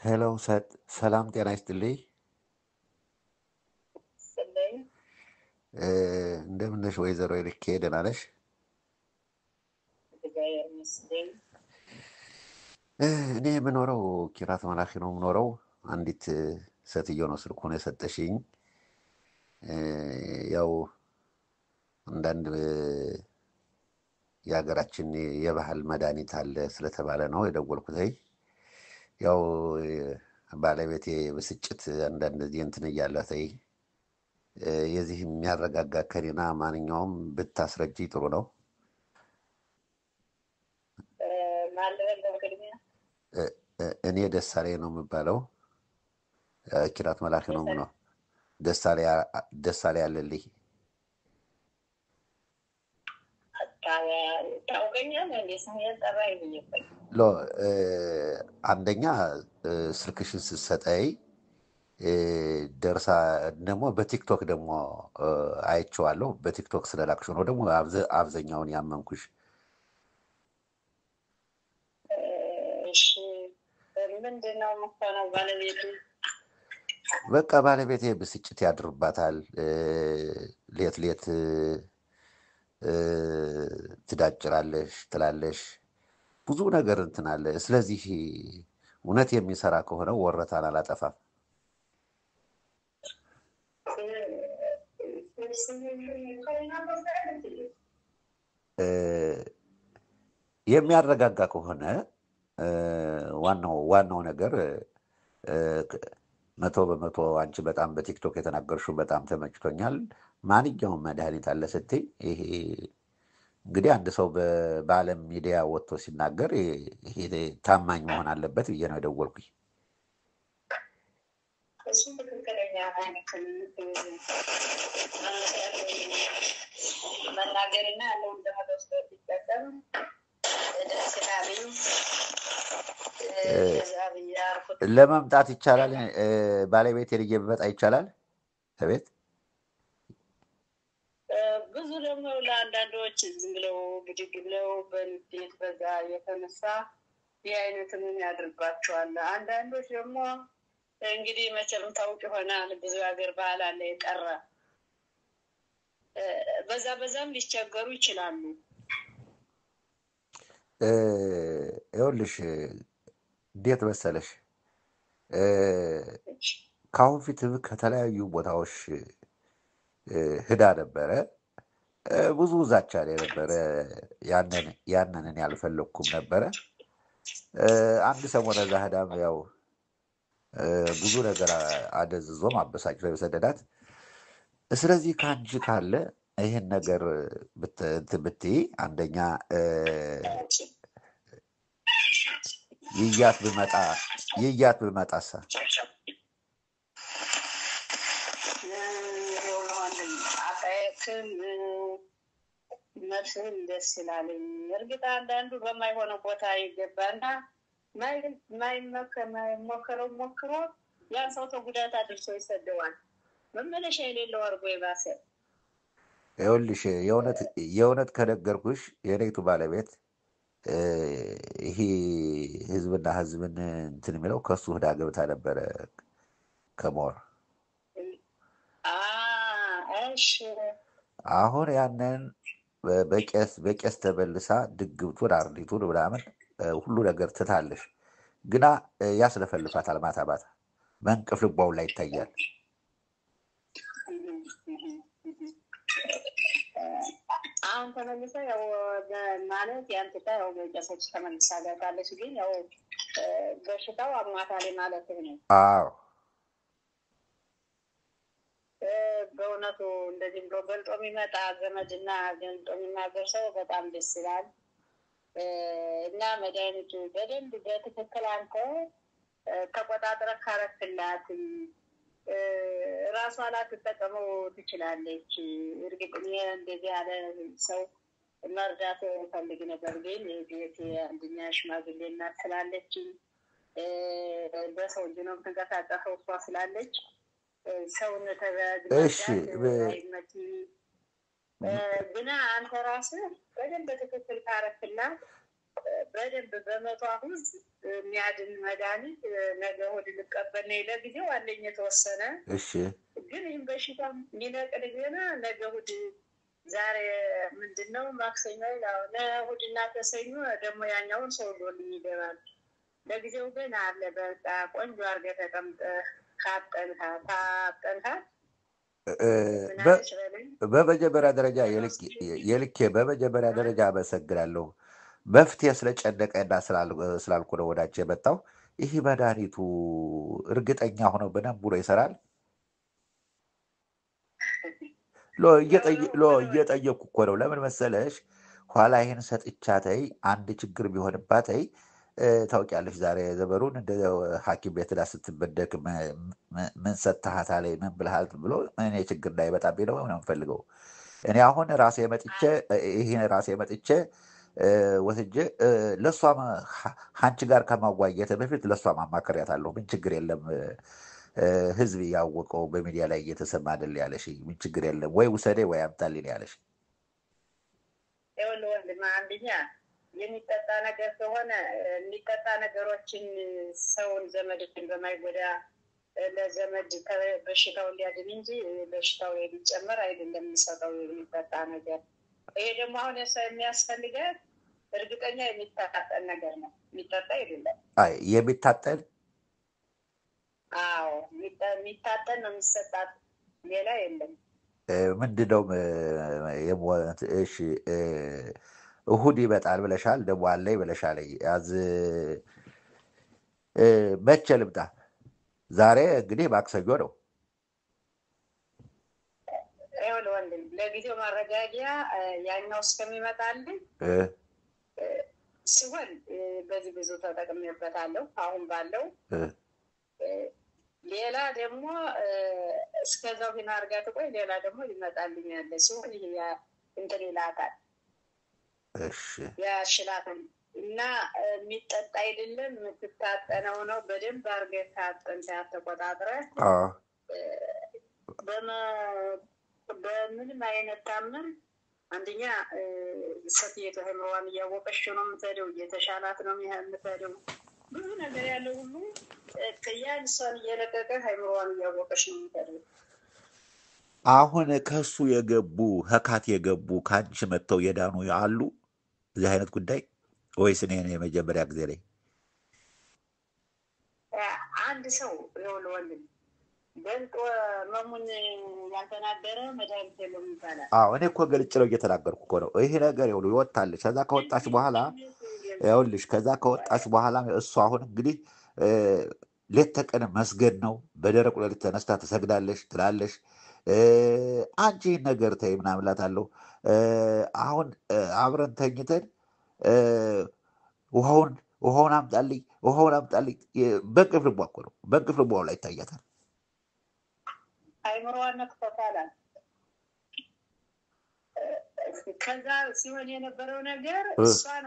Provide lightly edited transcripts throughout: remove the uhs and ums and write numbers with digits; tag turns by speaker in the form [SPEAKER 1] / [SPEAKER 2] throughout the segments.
[SPEAKER 1] ሄሎ ሰላም ጤና ይስጥልኝ።
[SPEAKER 2] ስለኝ
[SPEAKER 1] እንደምን ነሽ ወይዘሮ ልኬ ደህና ነሽ?
[SPEAKER 2] እግዚአብሔር ይመስገን።
[SPEAKER 1] እኔ የምኖረው ኪራት መላኪ ነው የምኖረው። አንዲት ሴትዮ ነው ስልኩን የሰጠሽኝ። ያው አንዳንድ የሀገራችን የባህል መድኃኒት አለ ስለተባለ ነው የደወልኩት። ያው ባለቤቴ ብስጭት አንዳንድ ጊዜ እንትን እያላት የዚህ የሚያረጋጋ ከኔና ማንኛውም ብታስረጂ ጥሩ ነው።
[SPEAKER 2] ማለበል በቅድሚያ
[SPEAKER 1] እኔ ደሳሌ ነው የሚባለው። ኪራት መላኪ ነው ነው ደሳሌ አለልኝ።
[SPEAKER 2] ታውቀኛለህ እንዴ? ስሜን ጠራኝ ብዬ እኮ
[SPEAKER 1] ሎ አንደኛ ስልክሽን ስትሰጠኝ ደርሳ ደግሞ በቲክቶክ ደግሞ አይቼዋለሁ። በቲክቶክ ስለላክሽ ነው ደግሞ አብዛኛውን ያመንኩሽ።
[SPEAKER 2] እሺ፣ ምንድን ነው የምትሆነው ባለቤቱ?
[SPEAKER 1] በቃ ባለቤቴ ብስጭት ያድርባታል። ሌት ሌት ትዳጭራለሽ ትላለሽ፣ ብዙ ነገር እንትን አለ። ስለዚህ እውነት የሚሰራ ከሆነ ወረታን አላጠፋም። የሚያረጋጋ ከሆነ ዋናው ነገር 100% አንቺ በጣም በቲክቶክ የተናገርሽው በጣም ተመችቶኛል። ማንኛውም መድኃኒት አለ ስትይ ይሄ እንግዲህ አንድ ሰው በዓለም ሚዲያ ወጥቶ ሲናገር ይሄ ታማኝ መሆን አለበት ብዬ ነው የደወልኩኝ።
[SPEAKER 2] እሱም ትክክለኛ መናገርና ያለውን ለመለስ ሲጠቀም ደስ ይላልኝ።
[SPEAKER 1] ለመምጣት ይቻላል። ባለቤቴ ልጄ ብመጣ ይቻላል ከቤት።
[SPEAKER 2] ብዙ ደግሞ ለአንዳንዶች ዝም ብለው ብድግ ብለው በንዴት በዛ የተነሳ ይህ አይነትም ያድርባቸዋል። አንዳንዶች ደግሞ እንግዲህ መቼም ታውቅ ይሆናል ብዙ ሀገር ባህል አለ የጠራ በዛም ሊቸገሩ ይችላሉ።
[SPEAKER 1] ይኸውልሽ እንዴት መሰለሽ፣ ከአሁን ፊት ከተለያዩ ቦታዎች ሂዳ ነበረ። ብዙ ዛቻ ላይ ነበረ። ያንን ያልፈለግኩም ነበረ። አንድ ሰሞን እዛ ሂዳም ያው ብዙ ነገር አደዝዞም አበሳጭቶ የሰደዳት። ስለዚህ ከአንቺ ካለ ይህን ነገር ብትይ አንደኛ ይያት ብመጣሳ
[SPEAKER 2] መልስህን ደስ ይላለኝ። እርግጥ አንዳንዱ በማይሆነው ቦታ ይገባና ማይሞከረው ሞክሮ ያን ሰው ተጉዳት አድርሶ ይሰደዋል። መመለሻ የሌለው አድርጎ የባሰ።
[SPEAKER 1] ይኸውልሽ የእውነት ከነገርኩሽ የኔቱ ባለቤት ይሄ ህዝብና ህዝብን እንትን የሚለው ከሱ ሂዳ ገብታ ነበረ ከሞር። አሁን ያንን በቄስ ተበልሳ ድግብቱን አርዲቱን ምናምን ሁሉ ነገር ትታለሽ፣ ግና ያስለፈልፋታል። ማታ ማታ መንቅፍ ልቧው ላይ ይታያል።
[SPEAKER 2] አሁን ተመልሳ ያው ማለት ያንተታ ያው በቄሶች ተመልሳ ገብታለች፣ ግን ያው በሽታው አሟታል ማለት ነው።
[SPEAKER 1] አዎ
[SPEAKER 2] በእውነቱ እንደዚህ ብሎ ገልጦ የሚመጣ ዘመድና ገልጦ የሚናገር ሰው በጣም ደስ ይላል። እና መድኃኒቱ በደንብ በትክክል አንተ ተቆጣጥረህ ካረክላት ራሷ ላትጠቀመው ትችላለች። እርግጥ እኔ እንደዚህ ያለ ሰው መርዳት ፈልግ ነበር፣ ግን ቤት አንደኛ ሽማግሌ እናት ስላለች በሰው እጅ ነው የምትንቀሳቀሰው እሷ ስላለች ሰውን ተበግመቲ ግና አንተ ራስህ በደንብ በትክክል ካረክላት በደንብ በመቶ አሁዝ የሚያድን መድኃኒት ነገ እሑድ ልቀበል ነው። ለጊዜው አለኝ የተወሰነ።
[SPEAKER 1] እሺ
[SPEAKER 2] ግን ይህም በሽታ የሚነቅል ዜና ነገ እሑድ ዛሬ ምንድን ነው ማክሰኞ እሑድና ከሰኞ ደግሞ ያኛውን ሰው ዞልኝ ይገባል። ለጊዜው ግን አለ በቃ ቆንጆ አድርገህ ተቀምጠህ ካጠንካት
[SPEAKER 1] በመጀመሪያ ደረጃ በመጀመሪያ ደረጃ አመሰግናለሁ። መፍትሄ ስለጨነቀና ስላልኩ ነው ወዳቸው የመጣው። ይህ መድኃኒቱ እርግጠኛ ሆነው በደንብ ብሎ ይሰራል? እየጠየኩ እኮ ነው። ለምን መሰለሽ ኋላ ይህን ሰጥቻተይ አንድ ችግር ቢሆንባተይ ታውቂያለሽ፣ ዛሬ ዘመኑን እንደ ሐኪም ቤት ዳ ስትበደክ ምን ሰጥሃት አለኝ ምን ብልሃል ብሎ እኔ ችግር እንዳይመጣብኝ ነው የምፈልገው። እኔ አሁን ራሴ መጥቼ ወስጄ ለእሷ አንቺ ጋር ከማዋየት በፊት ለእሷ ማማከሪያታለሁ። ምን ችግር የለም፣ ህዝብ ያወቀው በሚዲያ ላይ እየተሰማ አይደል ያለሽ? ምን ችግር የለም ወይ ውሰዴ ወይ አምጣልኝ ያለሽ?
[SPEAKER 2] አንደኛ የሚጠጣ ነገር ከሆነ የሚጠጣ ነገሮችን ሰውን ዘመድን በማይጎዳ ለዘመድ በሽታው እንዲያድን እንጂ በሽታው የሚጨመር አይደለም የሚሰጠው የሚጠጣ ነገር። ይሄ ደግሞ አሁን የሚያስፈልገት እርግጠኛ የሚታጠን ነገር ነው፣ የሚጠጣ አይደለም።
[SPEAKER 1] አይ የሚታጠን?
[SPEAKER 2] አዎ የሚታጠን ነው የሚሰጣት፣ ሌላ የለም።
[SPEAKER 1] ምንድነው? እሺ እሑድ ይመጣል ብለሻል፣ ደግሞ አለኝ ብለሻል። ያዝ መቼ ልምጣ? ዛሬ እንግዲህ ማክሰኞ ነው።
[SPEAKER 2] ወንድም ለጊዜው ማረጋጊያ ያኛው እስከሚመጣልኝ ሲሆን በዚህ ብዙ ተጠቅሜበታለሁ አሁን ባለው። ሌላ ደግሞ እስከዛው ግን አድርጋ ትቆይ። ሌላ ደግሞ ሊመጣልኝ ያለ ሲሆን ይሄ እንትን ይላታል፣ ያሽላታል እና የሚጠጣ አይደለም የምትታጠነው ነው። በደንብ አድርገህ ታጠን ተቆጣጥረህ በምንም አይነት ታምር አንደኛ ሴትየቱ አእምሮዋን እያወቀች ነው የምትሄደው፣ እየተሻላት ነው የምትሄደው። ብዙ ነገር ያለው ሁሉ ከያን እሷን እየለቀቀ አእምሮዋን እያወቀች ነው የምትሄደው።
[SPEAKER 1] አሁን ከሱ ህካት የገቡ ከአንቺ መጥተው የዳኑ አሉ እዚህ አይነት ጉዳይ ወይስ እኔ የመጀመሪያ ጊዜ ላይ?
[SPEAKER 2] አንድ ሰው ወንድም በልጦ መሙን ያልተናገረ መድኃኒት የለውም ይባላል።
[SPEAKER 1] እኔ እኮ ገልጭ ነው እየተናገርኩ እኮ ነው። ይሄ ነገር ይወጣልሽ። ከዛ ከወጣች በኋላ ይኸውልሽ፣ ከዛ ከወጣች በኋላ እሱ አሁን እንግዲህ ሌት ተቀን መስገድ ነው። በደረቁ ሌሊት ተነስታ ትሰግዳለሽ ትላለሽ። አንቺ ይህን ነገር ተይ ምናምን እላታለሁ። አሁን አብረን ተኝተን ውሃውን አምጣልኝ በእንቅልፍ ልቧ እኮ ነው፣ በእንቅልፍ ልቧ ላይ ይታያታል።
[SPEAKER 2] አይምሮዋን ነክቶታል። ከዛ ሲሆን የነበረው ነገር እሷን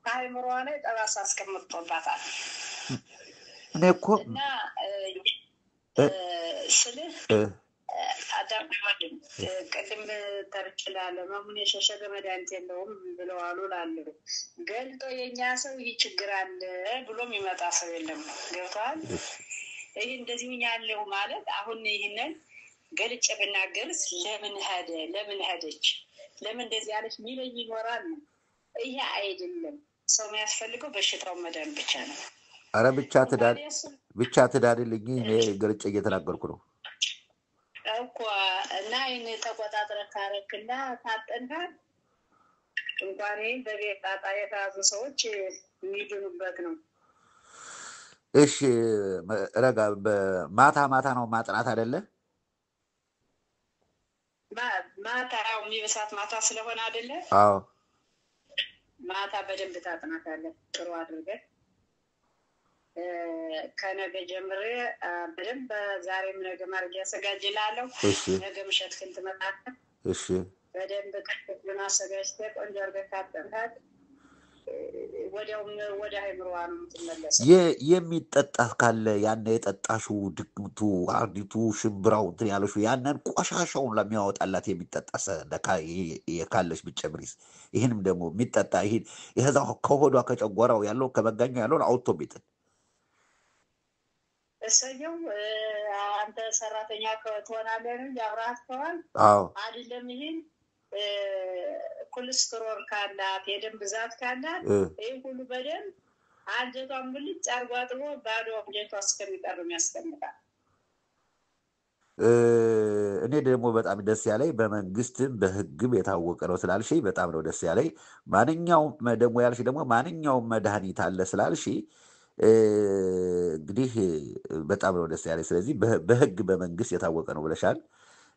[SPEAKER 2] ከአይምሮዋ ላይ ጠባሳ አስቀምጦባታል።
[SPEAKER 1] እኔ እኮ
[SPEAKER 2] እና ስልህ አዳም ወንድም ቅድም ተርችላለ መሙን የሸሸገ መድኃኒት የለውም ብለዋሉ ላሉ ገልጦ የኛ ሰው ይህ ችግር አለ ብሎ የሚመጣ ሰው የለም። ገብተዋል። ይህ እንደዚህ ያለው ማለት አሁን ይህንን ገልጭ ብናገርስ ለምን ሄደች ለምን እንደዚህ ያለች ሚለይ ይኖራል። ይሄ አይደለም ሰው የሚያስፈልገው በሽታው መዳን ብቻ ነው።
[SPEAKER 1] አረ ብቻ ትዳንልኝ። እኔ ገልጭ እየተናገርኩ ነው
[SPEAKER 2] እኮ። እና ይህን ተቆጣጥረ ካረክና ታጠንካል እንኳን በቤት ጣጣ የተያዙ ሰዎች የሚድኑበት ነው።
[SPEAKER 1] እሺ ረጋ ማታ ነው ማጥናት አይደለ?
[SPEAKER 2] ማታ ያው የሚበሳት ማታ ስለሆነ አይደለ?
[SPEAKER 1] አዎ
[SPEAKER 2] ማታ በደንብ ታጥናታለህ ጥሩ አድርገህ። ከነገ ጀምሬ በደንብ ዛሬም ነገ ማድረግ ያዘጋጅልሃለሁ። ነገ ምሽት ግን ትመጣለህ። በደንብ ከብና አዘጋጅተህ ቆንጆ አድርገህ ካጠንካት ወዲያውም ወደ አይምሮዋ ነው የምትመለሰው።
[SPEAKER 1] የሚጠጣ ካለ ያን የጠጣሽው ድግምቱ አርዲቱ ሽምብራው እንትን ያለሽው ያንን ቆሻሻውን ለሚያወጣላት የሚጠጣ ካለሽ ብጨምሪስ ይህንም ደግሞ የሚጠጣ ይህን የዛው ከሆዷ ከጨጓራው ያለው ከመጋኛው ያለውን አውጥቶ ቤትን
[SPEAKER 2] እሰየው አንተ ሰራተኛ ትሆናለህ እንጂ አብረሃት ከሆን አይደለም ይህን ኮሌስትሮል ካላት የደም ብዛት ካላት ይህ ሁሉ በደም አንጀቷን ብልጭ አርጎ አጥቦ ባዶ አንጀቷ እስከሚቀርም ያስቀምጣል።
[SPEAKER 1] እኔ ደግሞ በጣም ደስ ያለኝ በመንግስትም በህግም የታወቀ ነው ስላልሽ በጣም ነው ደስ ያለኝ። ማንኛውም ደግሞ ያልሽ ደግሞ ማንኛውም መድኃኒት አለ ስላልሽ እንግዲህ በጣም ነው ደስ ያለኝ። ስለዚህ በህግ በመንግስት የታወቀ ነው ብለሻል።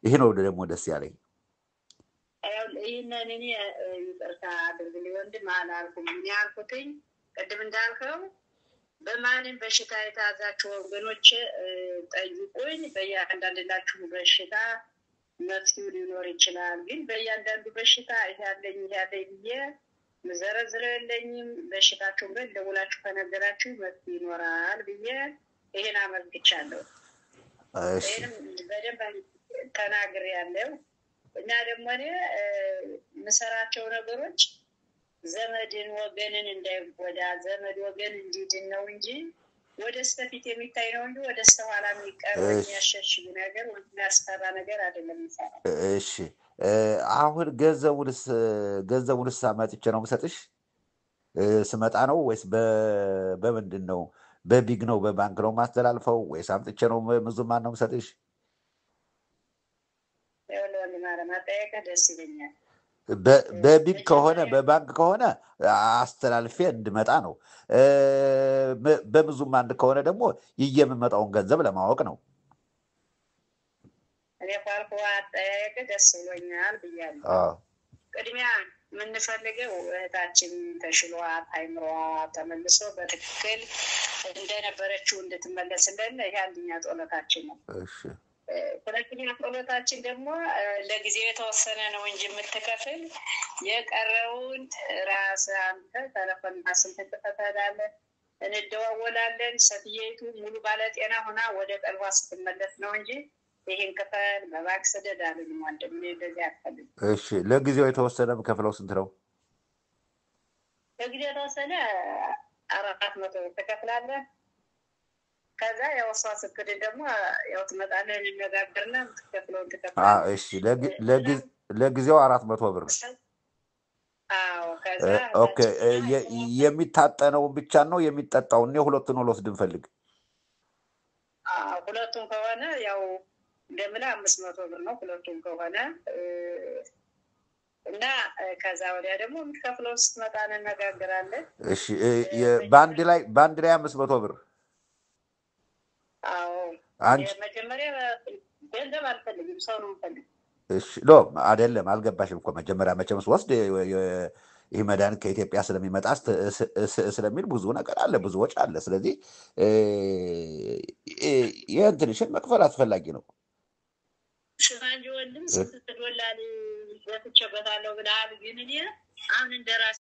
[SPEAKER 1] ይሄ ነው ደግሞ ደስ ያለኝ።
[SPEAKER 2] ይህንን እኔ ይቅርታ አድርግልኝ ወንድም አላልኩም። እኔ ያልኩትኝ ቅድም እንዳልከው በማንም በሽታ የተያዛችሁ ወገኖች ጠይቁኝ። በእያንዳንዳችሁ በሽታ መፍትሄው ሊኖር ይችላል። ግን በእያንዳንዱ በሽታ ያለኝ ብዬ ምዘረዝረው የለኝም። በሽታችሁን ግን ደውላችሁ ከነገራችሁ መፍትሄ ይኖራል ብዬ ይሄን አመልክቻለሁ። ይህንም በደንብ ተናግሬያለሁ። እና ደግሞ እኔ የምሰራቸው ነገሮች ዘመድን ወገንን እንዳይጎዳ ዘመድ ወገን እንዲድን ነው እንጂ ወደ ስተፊት የሚታይ ነው እንጂ ወደ ስተኋላ የሚቀር የሚያሸሽግ ነገር ወይ የሚያስፈራ ነገር አይደለም የሚሰራው።
[SPEAKER 1] እሺ አሁን ገንዘቡንስ አመጥቼ ነው የምሰጥሽ? ስመጣ ነው ወይስ በምንድን ነው? በቢግ ነው በባንክ ነው ማስተላልፈው ወይስ አምጥቼ ነው ምዙማን ነው የምሰጥሽ?
[SPEAKER 2] ማጠያየቅ ደስ ይለኛል።
[SPEAKER 1] በቢግ ከሆነ በባንክ ከሆነ አስተላልፌ እንድመጣ ነው። በብዙም አንድ ከሆነ ደግሞ የምመጣውን ገንዘብ ለማወቅ ነው።
[SPEAKER 2] እኔ ኳልኩ አጠያየቅ ደስ ብሎኛል ብያለሁ። ቅድሚያ የምንፈልገው እህታችን ተሽሏት አይምሯ ተመልሶ በትክክል እንደነበረችው እንድትመለስልን ይሄ አንደኛ ጸሎታችን ነው። ሁለተኛ ጸሎታችን ደግሞ ለጊዜው የተወሰነ ነው እንጂ የምትከፍል የቀረውን ራስ አንተ ተለፈና ስልክ ትፈታለህ፣ እንደዋወላለን። ሴትየይቱ ሙሉ ባለጤና ሆና ወደ ቀልቧ ስትመለስ ነው እንጂ ይሄን ክፈል በባንክ ስደድ አለኝ ወንድም። እንደዚህ አትፈልግ።
[SPEAKER 1] እሺ ለጊዜው የተወሰነ የምከፍለው ስንት ነው?
[SPEAKER 2] ለጊዜው የተወሰነ 400 ትከፍላለህ። ከዛ ያው እሷ ስትል ደግሞ ያው ትመጣለህ እንነጋገርና የምትከፍለውን ትከፍላለህ።
[SPEAKER 1] እሺ ለጊዜው 400 ብር።
[SPEAKER 2] አዎ ከዛ
[SPEAKER 1] ኦኬ የሚታጠነውን ብቻ ነው የሚጠጣውን ነው? ሁለቱን ልወስድ እንፈልግ?
[SPEAKER 2] ሁለቱም ከሆነ ያው እንደምን 500 ብር ነው ሁለቱም ከሆነ እና ከዛ ወዲያ ደግሞ የምትከፍለው ስትመጣ እንነጋገራለን።
[SPEAKER 1] እሺ ባንድ ላይ 500 ብር።
[SPEAKER 2] አዎ መጀመሪያ ገንዘብ አልፈልግም ሰው ነው የምፈልግ።
[SPEAKER 1] እሺ ሎ አይደለም አልገባሽም እኮ መጀመሪያ መቼም ወስድ ይህ መድኃኒት ከኢትዮጵያ ስለሚመጣ ስለሚል ብዙ ነገር አለ፣ ብዙ ወጪ አለ። ስለዚህ ይህን ትንሽን መክፈል አስፈላጊ ነው።
[SPEAKER 2] ሽፋንጅ ወንድም ስትዶላል በትቼበታለሁ ብለሃል። ግን እኔ አሁን እንደራሴ